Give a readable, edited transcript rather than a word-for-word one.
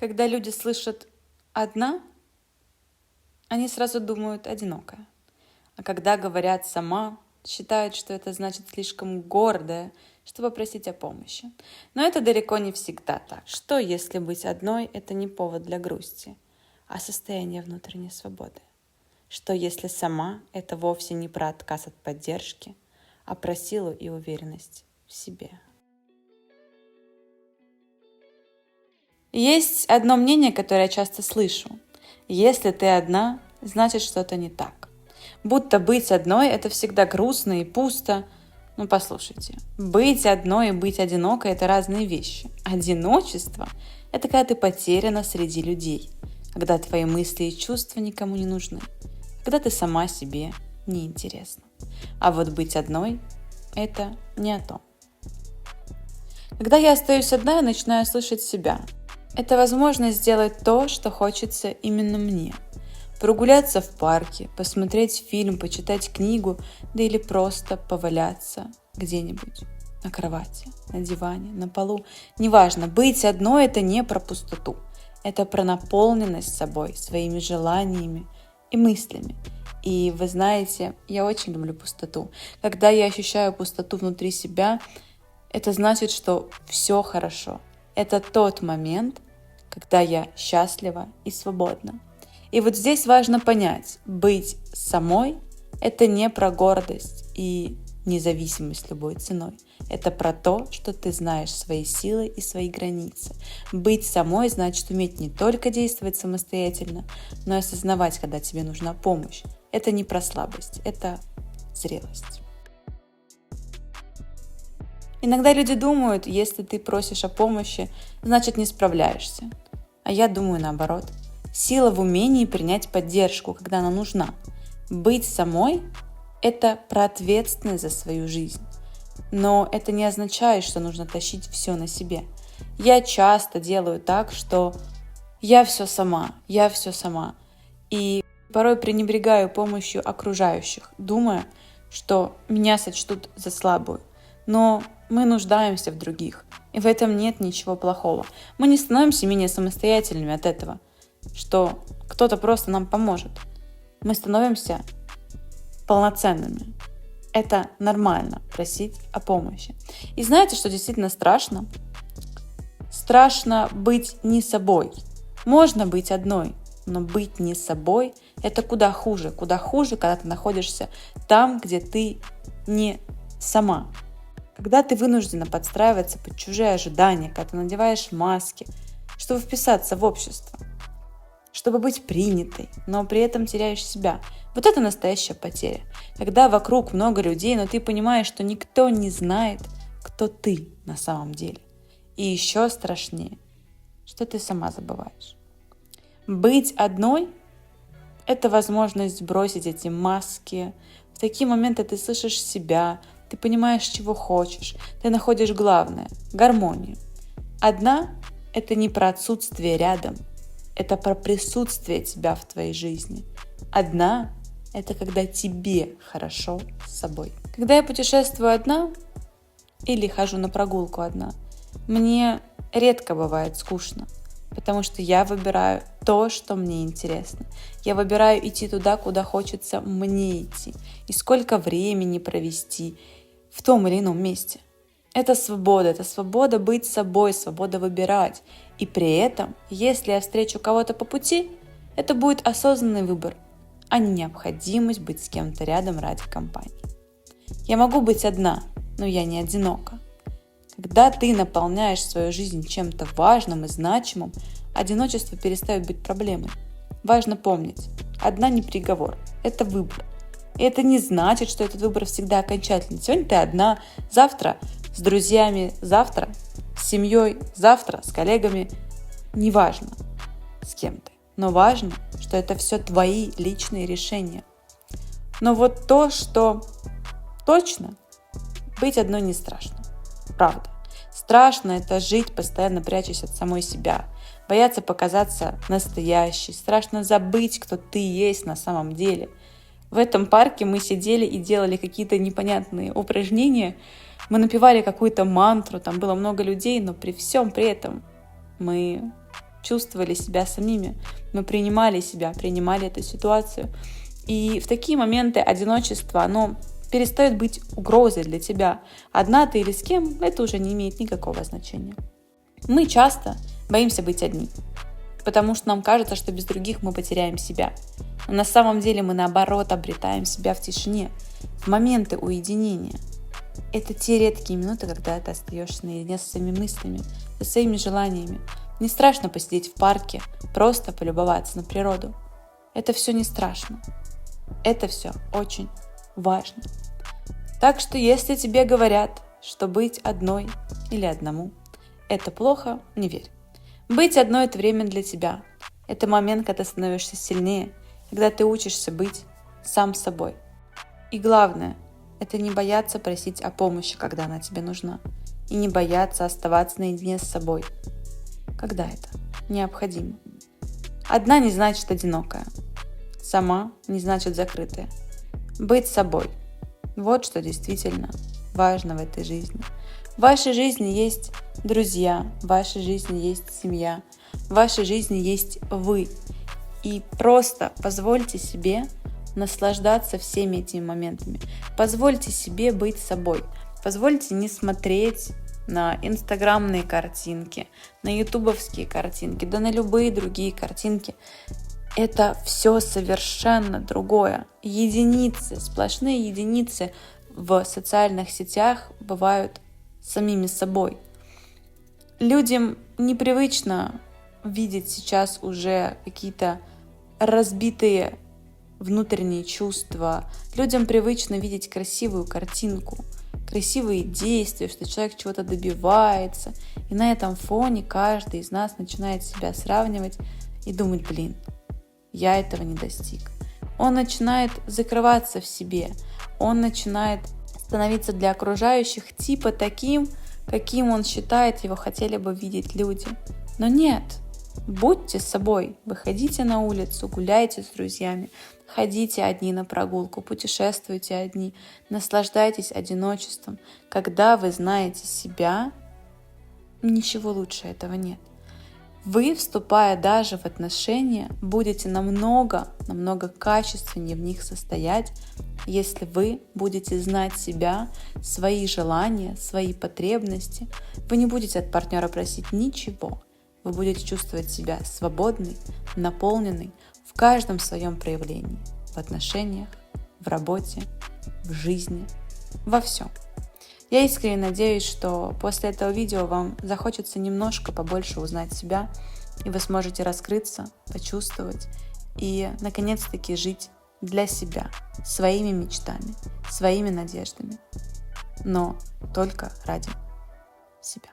Когда люди слышат «одна», они сразу думают «одинокая». А когда говорят «сама», считают, что это значит слишком гордая, чтобы просить о помощи. Но это далеко не всегда так. Что, если быть одной – это не повод для грусти, а состояние внутренней свободы? Что, если сама – это вовсе не про отказ от поддержки, а про силу и уверенность в себе? Есть одно мнение, которое я часто слышу. Если ты одна, значит что-то не так. Будто быть одной – это всегда грустно и пусто. Ну, послушайте, быть одной и быть одинокой – это разные вещи. Одиночество – это когда ты потеряна среди людей, когда твои мысли и чувства никому не нужны, когда ты сама себе неинтересна. А вот быть одной – это не о том. Когда я остаюсь одна, я начинаю слышать себя. Это возможность сделать то, что хочется именно мне. Прогуляться в парке, посмотреть фильм, почитать книгу, да или просто поваляться где-нибудь на кровати, на диване, на полу. Неважно, быть одной – это не про пустоту. Это про наполненность собой, своими желаниями и мыслями. И вы знаете, я очень люблю пустоту. Когда я ощущаю пустоту внутри себя, это значит, что все хорошо. Это тот момент, когда я счастлива и свободна. И вот здесь важно понять, быть самой – это не про гордость и независимость любой ценой. Это про то, что ты знаешь свои силы и свои границы. Быть самой значит уметь не только действовать самостоятельно, но и осознавать, когда тебе нужна помощь. Это не про слабость, это зрелость. Иногда люди думают, если ты просишь о помощи, значит не справляешься. А я думаю наоборот. Сила в умении принять поддержку, когда она нужна. Быть самой – это про ответственность за свою жизнь. Но это не означает, что нужно тащить все на себе. Я часто делаю так, что я все сама. И порой пренебрегаю помощью окружающих, думая, что меня сочтут за слабую. Но мы нуждаемся в других, и в этом нет ничего плохого. Мы не становимся менее самостоятельными от этого, что кто-то просто нам поможет. Мы становимся полноценными. Это нормально просить о помощи. И знаете, что действительно страшно? Страшно быть не собой. Можно быть одной, но быть не собой – это куда хуже, когда ты находишься там, где ты не сама. Когда ты вынуждена подстраиваться под чужие ожидания, когда ты надеваешь маски, чтобы вписаться в общество, чтобы быть принятой, но при этом теряешь себя. Вот это настоящая потеря. Когда вокруг много людей, но ты понимаешь, что никто не знает, кто ты на самом деле. И еще страшнее, что ты сама забываешь. Быть одной – это возможность бросить эти маски. В такие моменты ты слышишь себя, ты понимаешь, чего хочешь, ты находишь главное – гармонию. Одна – это не про отсутствие рядом, это про присутствие тебя в твоей жизни. Одна – это когда тебе хорошо с собой. Когда я путешествую одна или хожу на прогулку одна, мне редко бывает скучно, потому что я выбираю то, что мне интересно. Я выбираю идти туда, куда хочется мне идти, и сколько времени провести в том или ином месте. Это свобода быть собой, свобода выбирать. И при этом, если я встречу кого-то по пути, это будет осознанный выбор, а не необходимость быть с кем-то рядом ради компании. Я могу быть одна, но я не одинока. Когда ты наполняешь свою жизнь чем-то важным и значимым, одиночество перестает быть проблемой. Важно помнить, одна не приговор, это выбор. И это не значит, что этот выбор всегда окончательный. Сегодня ты одна, завтра с друзьями, завтра с семьей, завтра с коллегами. Неважно, с кем ты. Но важно, что это все твои личные решения. Но вот то, что точно, быть одной не страшно. Правда. Страшно это жить, постоянно прячась от самой себя. Бояться показаться настоящей. Страшно забыть, кто ты есть на самом деле. В этом парке мы сидели и делали какие-то непонятные упражнения. Мы напевали какую-то мантру, там было много людей, но при всем при этом мы чувствовали себя самими, мы принимали себя, принимали эту ситуацию. И в такие моменты одиночество, оно перестает быть угрозой для тебя. Одна ты или с кем, это уже не имеет никакого значения. Мы часто боимся быть одни, потому что нам кажется, что без других мы потеряем себя. Но на самом деле мы наоборот обретаем себя в тишине, в моменты уединения. Это те редкие минуты, когда ты остаешься наедине со своими мыслями, со своими желаниями. Не страшно посидеть в парке, просто полюбоваться на природу. Это все не страшно. Это все очень важно. Так что если тебе говорят, что быть одной или одному – это плохо, не верь. Быть одной – это время для тебя. Это момент, когда ты становишься сильнее, когда ты учишься быть сам собой. И главное – это не бояться просить о помощи, когда она тебе нужна. И не бояться оставаться наедине с собой, когда это необходимо. Одна не значит одинокая. Сама не значит закрытая. Быть собой – вот что действительно важно в этой жизни. В вашей жизни есть друзья, в вашей жизни есть семья, в вашей жизни есть вы. И просто позвольте себе наслаждаться всеми этими моментами. Позвольте себе быть собой. Позвольте не смотреть на инстаграмные картинки, на ютубовские картинки, да на любые другие картинки. Это все совершенно другое. Единицы, сплошные единицы в социальных сетях бывают самими собой. Людям непривычно видеть сейчас уже какие-то разбитые внутренние чувства. Людям привычно видеть красивую картинку, красивые действия, что человек чего-то добивается. И на этом фоне каждый из нас начинает себя сравнивать и думать: блин, я этого не достиг. Он начинает закрываться в себе, он начинает становиться для окружающих типа таким, каким он считает, его хотели бы видеть люди. Но нет, будьте собой, выходите на улицу, гуляйте с друзьями, ходите одни на прогулку, путешествуйте одни, наслаждайтесь одиночеством. Когда вы знаете себя, ничего лучше этого нет. Вы, вступая даже в отношения, будете намного качественнее в них состоять, если вы будете знать себя, свои желания, свои потребности. Вы не будете от партнера просить ничего. Вы будете чувствовать себя свободной, наполненной в каждом своем проявлении, в отношениях, в работе, в жизни, во всем. Я искренне надеюсь, что после этого видео вам захочется немножко побольше узнать себя, и вы сможете раскрыться, почувствовать и, наконец-таки, жить для себя, своими мечтами, своими надеждами, но только ради себя.